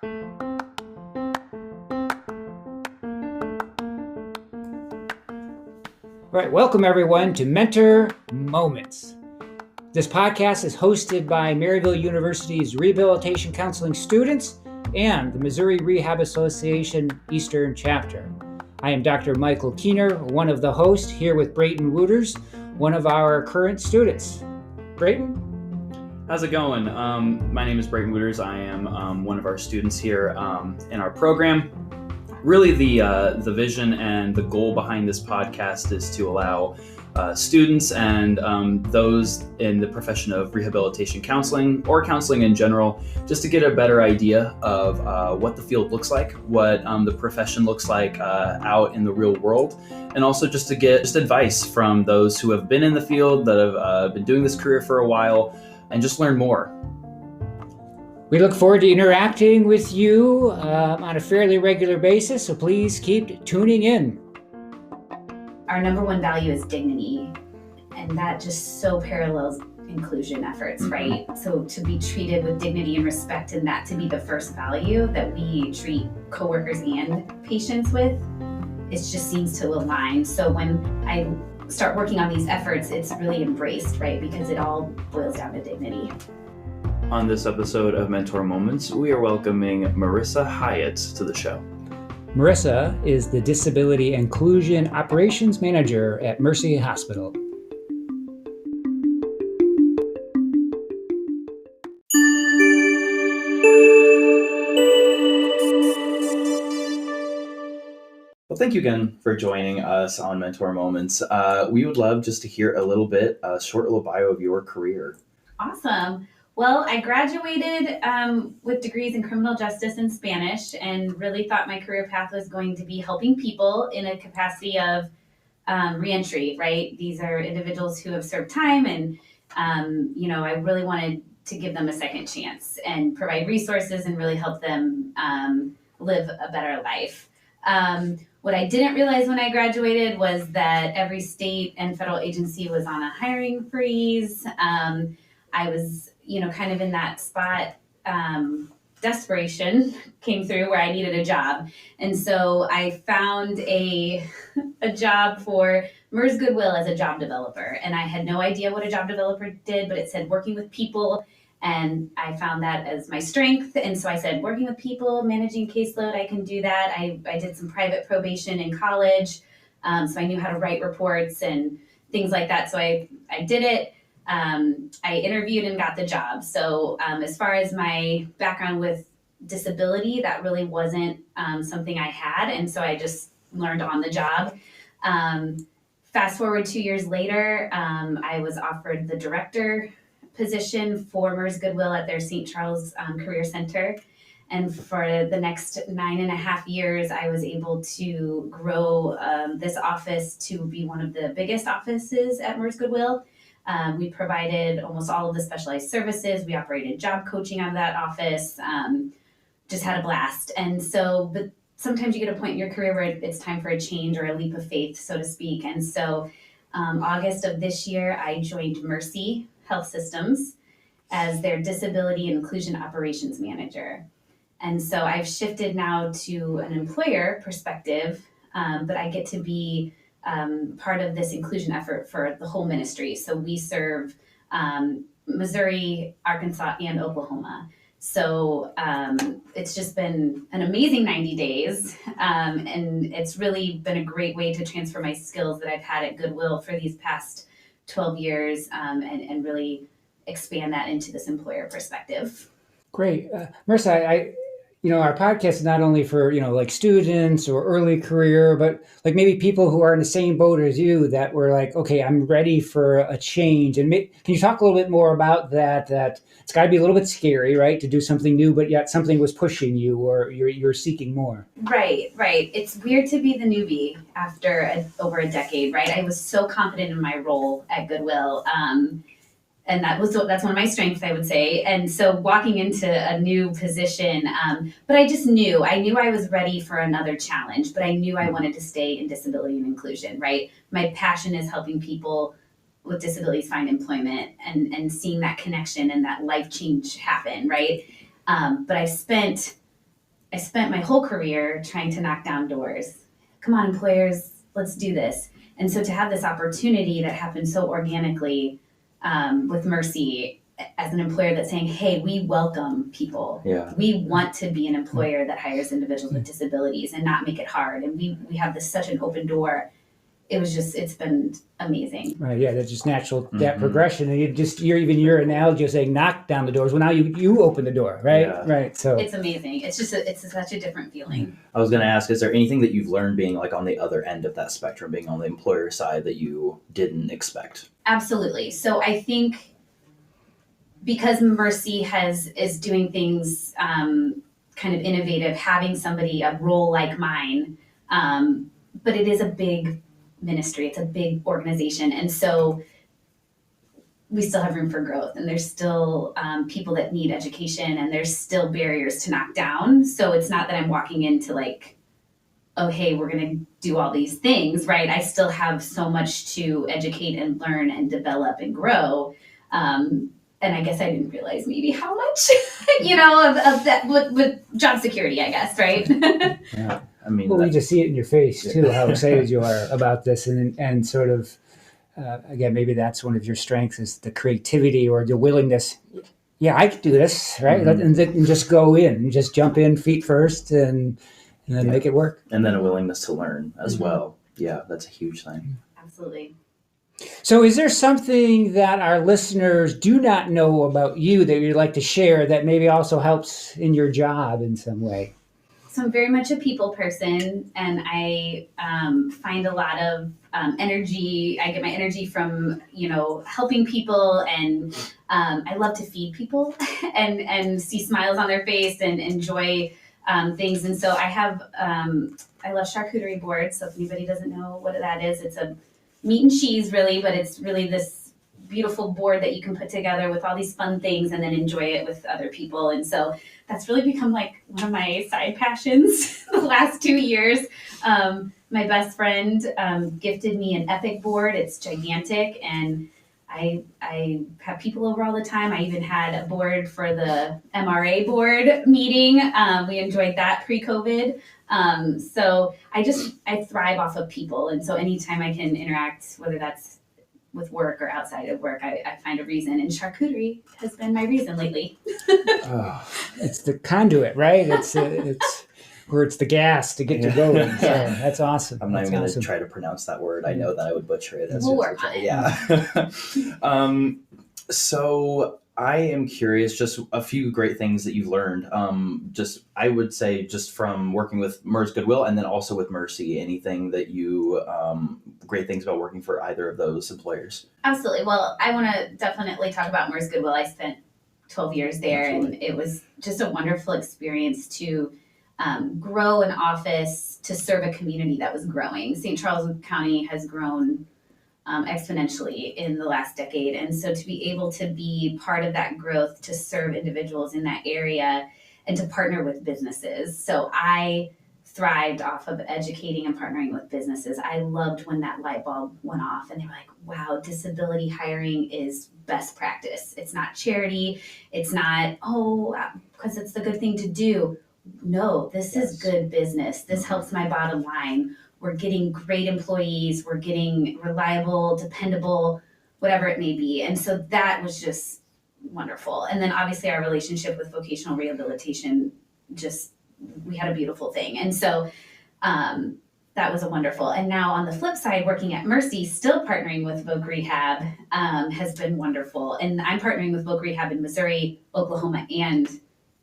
All right, welcome everyone to Mentor Moments. This podcast is hosted by Maryville University's Rehabilitation Counseling students and the Missouri Rehab Association Eastern Chapter. I am Dr. Michael Keener, one of the hosts, here with Brayton Wooters, one of our current students. Brayton? How's it going? My name is Brayton Wooters. I am one of our students here in our program. Really, the vision and the goal behind this podcast is to allow students and those in the profession of rehabilitation counseling or counseling in general, just to get a better idea of what the field looks like, what the profession looks like out in the real world, and also just to get advice from those who have been in the field, that have been doing this career for a while, and just learn more. We look forward to interacting with you on a fairly regular basis, so please keep tuning in. Our number one value is dignity, and that just so parallels inclusion efforts, right? So to be treated with dignity and respect, and that to be the first value that we treat coworkers and patients with, it just seems to align. So when I start working on these efforts, it's really embraced, right? Because it all boils down to dignity. On this episode of Mentor Moments, we are welcoming Marisa Hiatt to the show. Marisa is the Disability Inclusion Operations Manager at Mercy Hospital. Well, thank you again for joining us on Mentor Moments. We would love just to hear a little bit, a short little bio of your career. Awesome. Well, I graduated with degrees in criminal justice and Spanish, and really thought my career path was going to be helping people in a capacity of reentry, right? These are individuals who have served time, and I really wanted to give them a second chance and provide resources and really help them live a better life. What I didn't realize when I graduated was that every state and federal agency was on a hiring freeze. I was, kind of in that spot, desperation came through where I needed a job. And so I found a job for MERS Goodwill as a job developer. And I had no idea what a job developer did, but it said working with people. And I found that as my strength. And so I said, working with people, managing caseload, I can do that. I did some private probation in college. So I knew how to write reports and things like that. So I did it. I interviewed and got the job. So as far as my background with disability, that really wasn't something I had. And so I just learned on the job. Fast forward 2 years later, I was offered the director position for MERS Goodwill at their St. Charles Career Center. And for the next 9.5 years, I was able to grow this office to be one of the biggest offices at MERS Goodwill. We provided almost all of the specialized services. We operated job coaching out of that office, just had a blast. And so, but sometimes you get a point in your career where it's time for a change or a leap of faith, so to speak. And so August of this year, I joined Mercy Health Systems as their Disability and Inclusion Operations Manager. And so I've shifted now to an employer perspective, but I get to be part of this inclusion effort for the whole ministry. So we serve Missouri, Arkansas, and Oklahoma. So it's just been an amazing 90 days. And it's really been a great way to transfer my skills that I've had at Goodwill for these past 12 years and really expand that into this employer perspective. Great. Marisa, our podcast is not only for, like students or early career, but like maybe people who are in the same boat as you that were like, okay, I'm ready for a change. And can you talk a little bit more about that it's got to be a little bit scary, right? To do something new, but yet something was pushing you or you're seeking more. Right. It's weird to be the newbie after over a decade, right? I was so confident in my role at Goodwill. And that's one of my strengths, I would say. And so walking into a new position, but I knew I was ready for another challenge, but I knew I wanted to stay in disability and inclusion, right? My passion is helping people with disabilities find employment and seeing that connection and that life change happen, right? But I spent I spent my whole career trying to knock down doors. Come on, employers, let's do this. And so to have this opportunity that happened so organically with Mercy as an employer that's saying, hey, we welcome people. Yeah. We want to be an employer that hires individuals with disabilities and not make it hard. And we have such an open door. It's been amazing. Right, yeah, that's just natural, that progression. And your analogy of saying knock down the doors. Well, now you open the door, right? Yeah. Right, so. It's amazing. It's just, it's such a different feeling. I was going to ask, is there anything that you've learned being like on the other end of that spectrum, being on the employer side, that you didn't expect? Absolutely. So I think because Mercy is doing things kind of innovative, having a role like mine, but it is a big ministry. It's a big organization. And so we still have room for growth, and there's still people that need education, and there's still barriers to knock down. So it's not that I'm walking into like, oh, hey, we're going to do all these things, right? I still have so much to educate and learn and develop and grow. And I guess I didn't realize maybe how much, of that with job security, I guess, right? Yeah. I mean, well, we just see it in your face too, how excited you are about this, and sort of, again, maybe that's one of your strengths, is the creativity or the willingness. Yeah, I could do this, right? And just go in, and just jump in feet first, and then make it work. And then a willingness to learn as well. Yeah, that's a huge thing. Absolutely. So is there something that our listeners do not know about you that you'd like to share that maybe also helps in your job in some way? So I'm very much a people person, and I find a lot of energy. I get my energy from, helping people, and I love to feed people and see smiles on their face and enjoy things. And so I love charcuterie boards. So if anybody doesn't know what that is, it's a meat and cheese really, but it's really this beautiful board that you can put together with all these fun things and then enjoy it with other people. And so that's really become like one of my side passions the last 2 years. My best friend gifted me an epic board. It's gigantic, and I have people over all the time. I even had a board for the MRA board meeting. We enjoyed that pre-COVID. So I thrive off of people. And so anytime I can interact, whether that's with work or outside of work, I find a reason. And charcuterie has been my reason lately. It's the conduit, right? It's where it's the gas to get to going. So that's awesome. I'm not even going to try to pronounce that word. I know that I would butcher it. We'll work on it. Yeah. So I am curious, just a few great things that you've learned. I would say just from working with MERS Goodwill and then also with Mercy, anything that you, great things about working for either of those employers? Absolutely. Well, I want to definitely talk about MERS Goodwill. I spent 12 years there, and it was just a wonderful experience to grow an office to serve a community that was growing. St. Charles County has grown exponentially in the last decade. And so to be able to be part of that growth, to serve individuals in that area and to partner with businesses. So I thrived off of educating and partnering with businesses. I loved when that light bulb went off and they were like, wow, disability hiring is best practice. It's not charity. It's not, because it's the good thing to do. No, this is good business. This helps my bottom line. We're getting great employees. We're getting reliable, dependable, whatever it may be. And so that was just wonderful. And then obviously our relationship with vocational rehabilitation, we had a beautiful thing. And so that was a wonderful. And now on the flip side, working at Mercy, still partnering with Voc Rehab has been wonderful. And I'm partnering with Voc Rehab in Missouri, Oklahoma, and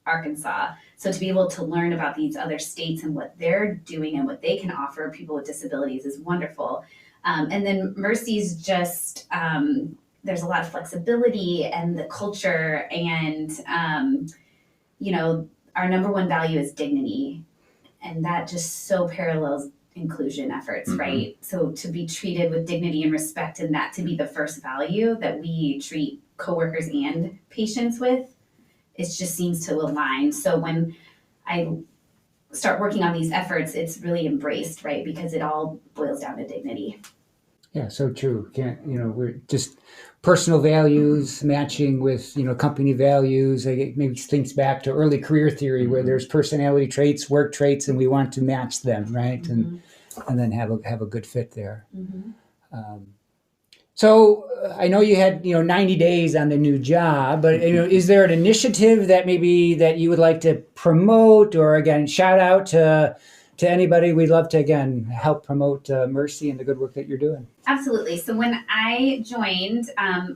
Arkansas. So to be able to learn about these other states and what they're doing and what they can offer people with disabilities is wonderful. And then Mercy's just, there's a lot of flexibility and the culture, and, our number one value is dignity. And that just so parallels inclusion efforts, right? So to be treated with dignity and respect, and that to be the first value that we treat coworkers and patients with, it just seems to align. So when I start working on these efforts, it's really embraced, right? Because it all boils down to dignity. Yeah, so true. Can't, we're just personal values matching with, company values. It maybe thinks back to early career theory where there's personality traits, work traits, and we want to match them, right? And then have a good fit there. So I know you had 90 days on the new job, but is there an initiative that maybe that you would like to promote, or again shout out to anybody? We'd love to again help promote Mercy and the good work that you're doing. Absolutely. So when I joined,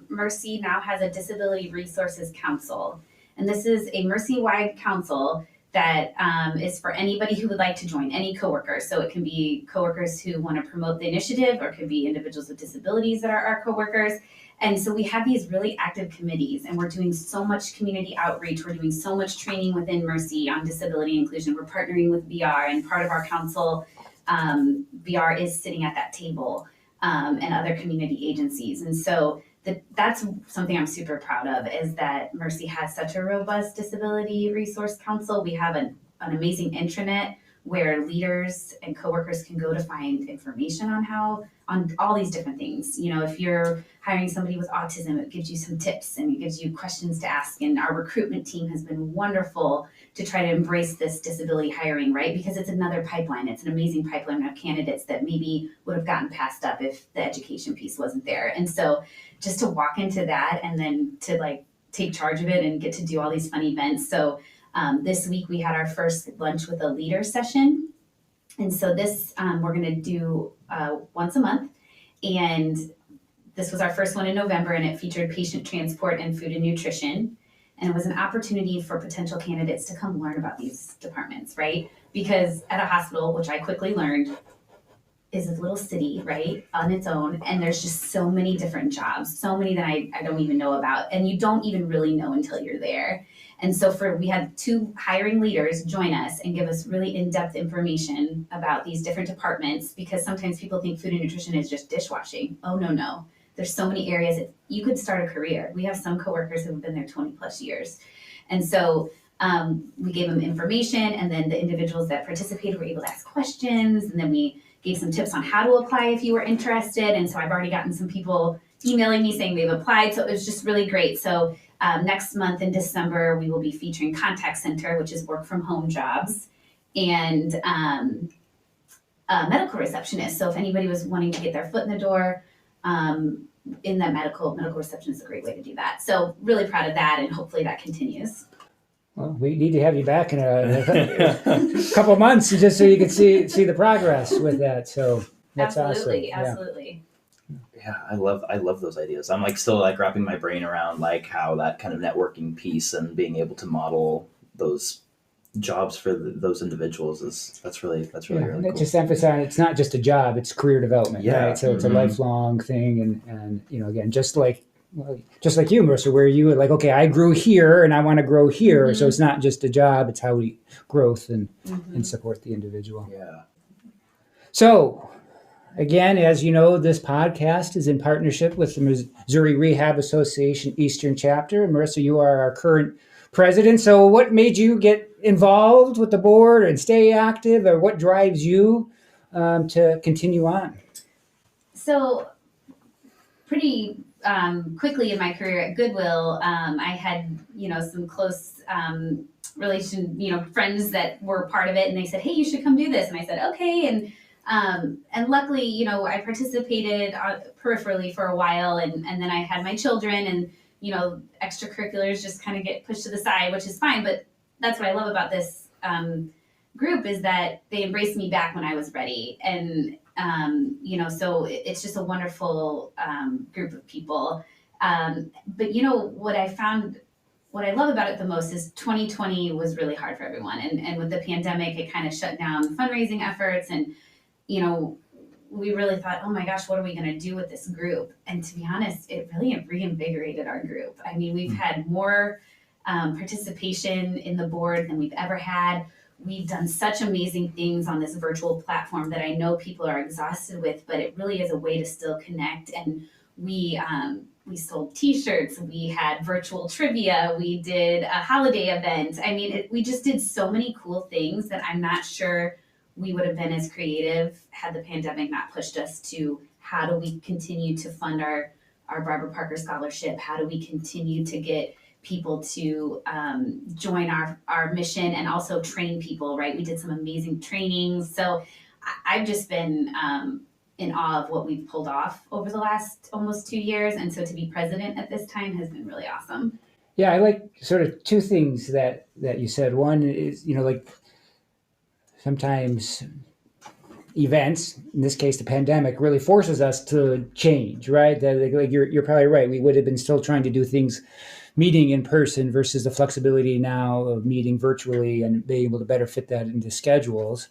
Mercy now has a Disability Resources Council, and this is a Mercy-wide council that is for anybody who would like to join, any coworkers. So it can be coworkers who want to promote the initiative, or it could be individuals with disabilities that are our coworkers. And so we have these really active committees, and we're doing so much community outreach. We're doing so much training within Mercy on disability inclusion. We're partnering with VR, and part of our council, VR is sitting at that table, and other community agencies. And so that's something I'm super proud of, is that Mercy has such a robust disability resource council. We have an amazing intranet where leaders and coworkers can go to find information on all these different things. If you're hiring somebody with autism, it gives you some tips and it gives you questions to ask. And our recruitment team has been wonderful to try to embrace this disability hiring, right? Because it's another pipeline. It's an amazing pipeline of candidates that maybe would have gotten passed up if the education piece wasn't there. And so just to walk into that and then to take charge of it and get to do all these fun events. So this week we had our first lunch with a leader session. And so this we're going to do once a month. And this was our first one in November, and it featured patient transport and food and nutrition. And it was an opportunity for potential candidates to come learn about these departments, right? Because at a hospital, which I quickly learned, is a little city, right, on its own. And there's just so many different jobs, so many that I don't even know about. And you don't even really know until you're there. And so we had 2 hiring leaders join us and give us really in-depth information about these different departments, because sometimes people think food and nutrition is just dishwashing. Oh, no. There's so many areas that you could start a career. We have some coworkers who have been there 20 plus years. And so we gave them information, and then the individuals that participated were able to ask questions, and then we gave some tips on how to apply if you were interested. And so I've already gotten some people emailing me saying they've applied. So it was just really great. So next month in December, we will be featuring Contact Center, which is work from home jobs, and medical receptionist. So if anybody was wanting to get their foot in the door in that medical reception is a great way to do that. So really proud of that, and hopefully that continues. Well, we need to have you back in a couple of months just so you can see the progress with that. So that's absolutely, awesome. Absolutely. Yeah, I love those ideas. I'm still wrapping my brain around how that kind of networking piece and being able to model those jobs for those individuals that's really and cool. Just emphasize it's not just a job, it's career development, right? So it's a lifelong thing, and again, just like you, Marisa, where you were okay, I grew here and I want to grow here. So it's not just a job, it's how we growth and support the individual. Yeah. So again, as you know, this podcast is in partnership with the Missouri Rehab Association Eastern Chapter. And Marisa, you are our current president. So what made you get involved with the board and stay active, or what drives you to continue on? So pretty quickly in my career at Goodwill, I had, some close friends that were part of it, and they said, hey, you should come do this. And I said, okay. And luckily, I participated peripherally for a while, and then I had my children, and, extracurriculars just kind of get pushed to the side, which is fine. But that's what I love about this group, is that they embraced me back when I was ready. And, so it's just a wonderful group of people. But, what I love about it the most is 2020 was really hard for everyone. And with the pandemic, it kind of shut down fundraising efforts. And, we really thought, oh my gosh, what are we going to do with this group? And to be honest, it really reinvigorated our group. I mean, we've had more participation in the board than we've ever had. We've done such amazing things on this virtual platform that I know people are exhausted with, but it really is a way to still connect. And we sold T-shirts, we had virtual trivia, we did a holiday event. I mean, we just did so many cool things that I'm not sure we would have been as creative had the pandemic not pushed us to how do we continue to fund our Barbara Parker Scholarship? How do we continue to get people to join our mission and also train people, right? We did some amazing trainings. So I've just been in awe of what we've pulled off over the last almost 2 years. And so to be president at this time has been really awesome. Yeah, I like sort of two things that you said. One is, like sometimes events, in this case the pandemic, really forces us to change, right? Like you're probably right. We would have been still trying to do things meeting in person versus the flexibility now of meeting virtually and being able to better fit that into schedules.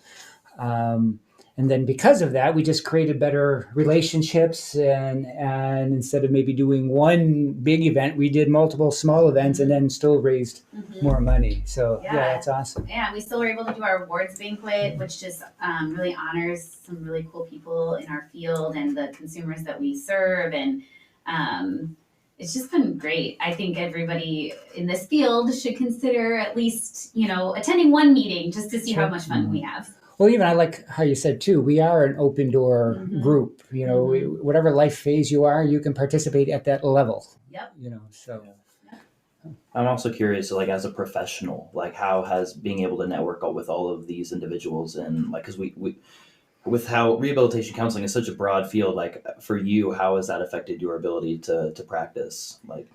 And then because of that, we just created better relationships, and instead of maybe doing one big event, we did multiple small events and then still raised more money. So yeah, that's awesome. Yeah, we still were able to do our awards banquet, which just really honors some really cool people in our field and the consumers that we serve. And it's just been great. I think everybody in this field should consider at least, attending one meeting just to see how much fun we have. Well, even I like how you said too, we are an open door group, whatever life phase you are, you can participate at that level. Yep. So. I'm also curious, like as a professional, like how has being able to network with all of these individuals and like, cause we with how rehabilitation counseling is such a broad field, like for you, how has that affected your ability to practice? Like,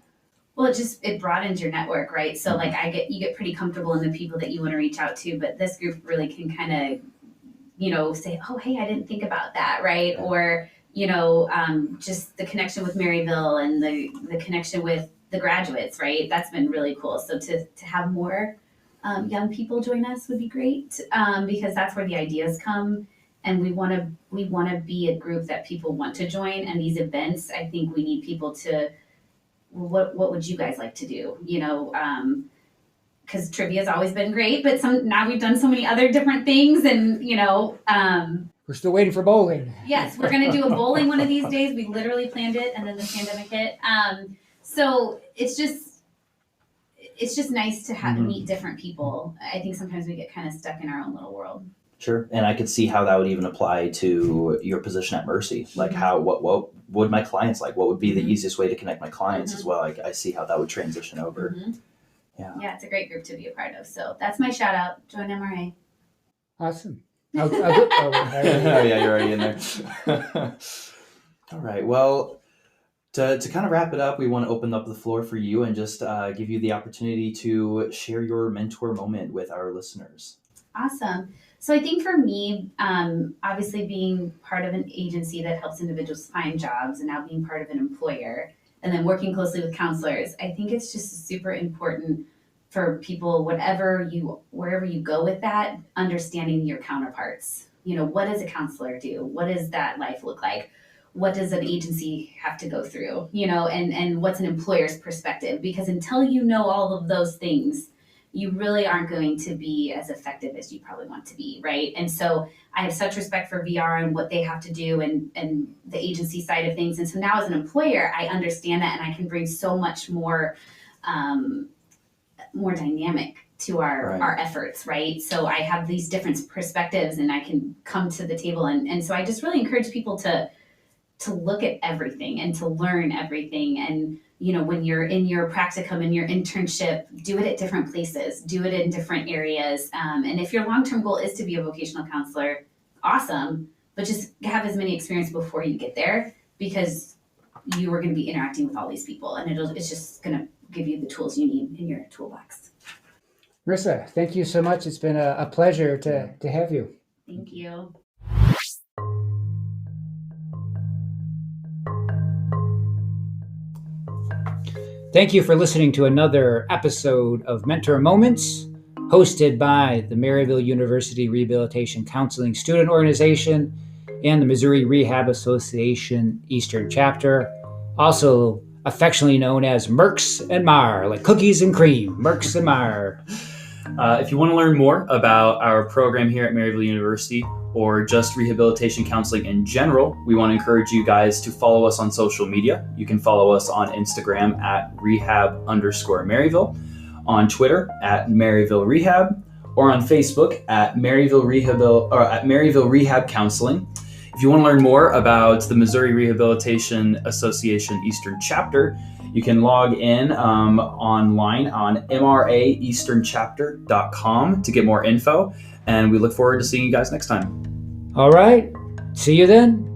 well, it broadens your network, right? So like you get pretty comfortable in the people that you want to reach out to, but this group really can kind of, say, oh, hey, I didn't think about that, right? Yeah. Or, just the connection with Maryville and the connection with the graduates, right? That's been really cool. So to have more young people join us would be great, because that's where the ideas come. And we want to be a group that people want to join. And these events, I think we need people to, what would you guys like to do? Because trivia has always been great, but now we've done so many other different things, and we're still waiting for bowling. Yes, we're going to do a bowling one of these days. We literally planned it, and then the pandemic hit. So it's just nice to meet different people. I think sometimes we get kind of stuck in our own little world. Sure. And I could see how that would even apply to your position at Mercy. Like what would my clients like? What would be the easiest way to connect my clients as well? I see how that would transition over. Yeah, it's a great group to be a part of. So that's my shout out. Join MRA. Awesome. Oh, yeah, you're already in there. All right. Well, to kind of wrap it up, we want to open up the floor for you and just give you the opportunity to share your mentor moment with our listeners. Awesome. So I think for me, obviously being part of an agency that helps individuals find jobs and now being part of an employer and then working closely with counselors, I think it's just super important for people, wherever you go with that, understanding your counterparts. What does a counselor do? What does that life look like? What does an agency have to go through? And what's an employer's perspective? Because until you know all of those things, you really aren't going to be as effective as you probably want to be, right? And so I have such respect for VR and what they have to do and the agency side of things. And so now as an employer, I understand that, and I can bring so much more dynamic to our efforts, right? So I have these different perspectives and I can come to the table. And so I just really encourage people to look at everything and to learn everything. And when you're in your practicum and your internship, do it at different places, do it in different areas. And if your long-term goal is to be a vocational counselor, awesome, but just have as many experience before you get there, because you are going to be interacting with all these people, and it's just going to give you the tools you need in your toolbox. Marisa, thank you so much. It's been a pleasure to have you. Thank you. Thank you for listening to another episode of Mentor Moments, hosted by the Maryville University Rehabilitation Counseling Student Organization and the Missouri Rehab Association Eastern Chapter, also affectionately known as Merks and Mar, like cookies and cream, Merks and Mar. If you want to learn more about our program here at Maryville University, or just rehabilitation counseling in general, we want to encourage you guys to follow us on social media. You can follow us on Instagram at rehab_Maryville, on Twitter at Maryville Rehab, or on Facebook at Maryville Rehab Counseling. If you want to learn more about the Missouri Rehabilitation Association Eastern Chapter, you can log in online on mraeasternchapter.com to get more info. And we look forward to seeing you guys next time. All right. See you then.